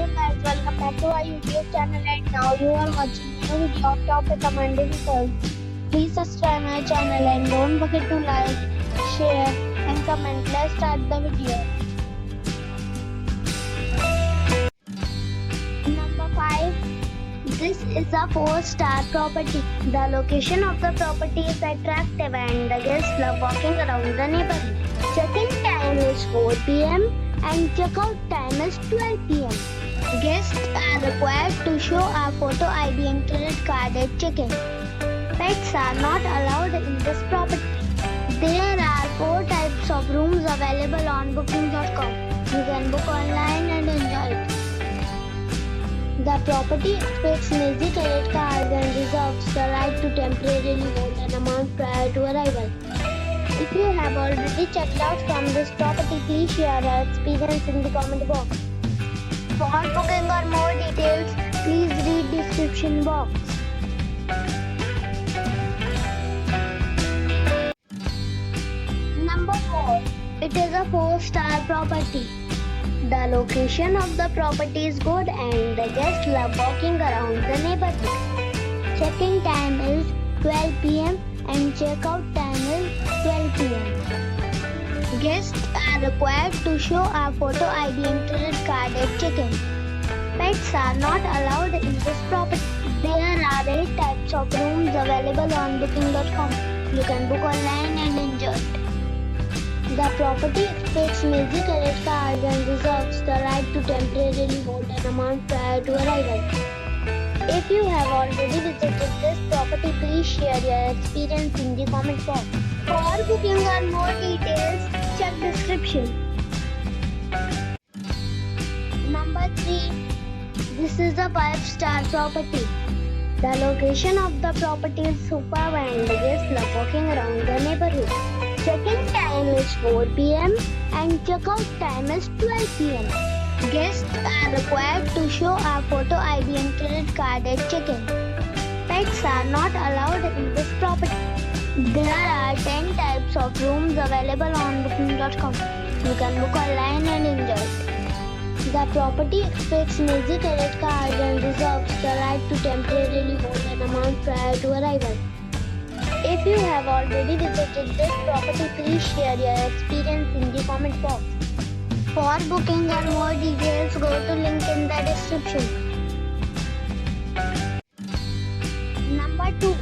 Hello guys, welcome back to our YouTube channel and now you are watching a new video of top recommended results. Please subscribe my channel and don't forget to like, share and comment. Let's start the video. Number 5. This is a 4-star property. The location of the property is attractive and the guests love walking around the neighborhood. Check-in time is 4 p.m. and check-out time is 12 p.m. Guests are required to show a photo ID and credit card at check-in. Pets are not allowed in this property. There are 4 types of rooms available on booking.com. You can book online and enjoy it. The property expects major credit cards and reserves the right to temporarily hold an amount prior to arrival. If you have already checked out from this property, please share your experience in the comment box. For booking or more details, please read description box. Number 4. It is a 4-star property. The location of the property is good and the guests love walking around the neighborhood. Check-in time is 12 p.m. and check-out time is 12 p.m. Guests are required to show a photo ID and credit card at check-in. Pets are not allowed in this property. There are 8 types of rooms available on booking.com. You can book online and enjoy it. The property expects major credit cards and reserves the right to temporarily hold an amount prior to arrival. If you have already visited this property, please share your experience in the comment box. For booking or more details, check description. Number 3. This is a 5-star property. The location of the property is superb and the guests love walking around the neighborhood. Check-in time is 4 p.m. and check-out time is 12 p.m. Guests are required to show a photo ID and credit card at check-in. Pets are not allowed in this property. There are 10 types of rooms available on booking.com. You can book online and enjoy it. The property expects major credit cards and reserves the right to temporarily hold an amount prior to arrival. If you have already visited this property, please share your experience in the comment box. For booking or more details, go to link in the description. Number 2.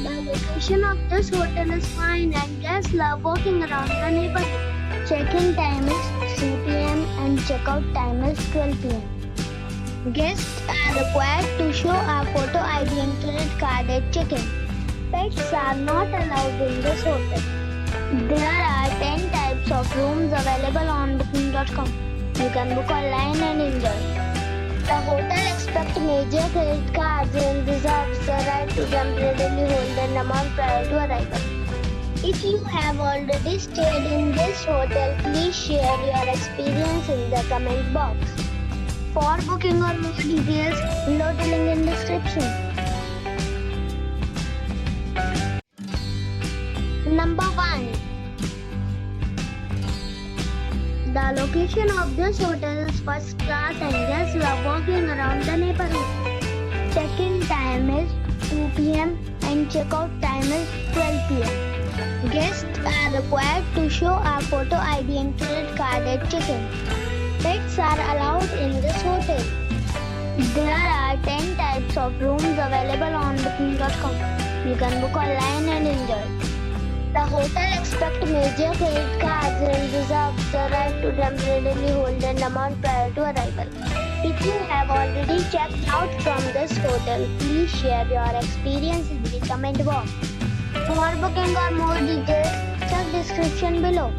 The location of this hotel is fine and guests love walking around the neighborhood. Check-in time is 3 p.m. and check-out time is 12 p.m. Guests are required to show a photo ID and credit card at check-in. Pets are not allowed in this hotel. There are 10 types of rooms available on booking.com. You can book online and enjoy it. The hotel expects major credit cards and reserves the right to temporarily hold an amount prior to arrival. If you have already stayed in this hotel, please share your experience in the comment box. For booking or more details, below the link in description. Number 1. The location of this hotel is first class and guests love walking around the neighborhood. Check-in time is 2 p.m. and check-out time is 12 p.m. Guests are required to show a photo ID and credit card at check-in. Pets are allowed in this hotel. There are 10 types of rooms available on booking.com. You can book online and enjoy it. The hotel expects major credit cards and reserves the right to temporarily hold an amount prior to arrival. If you have already checked out from this hotel, please share your experience in the comment box. For booking or more details, check description below.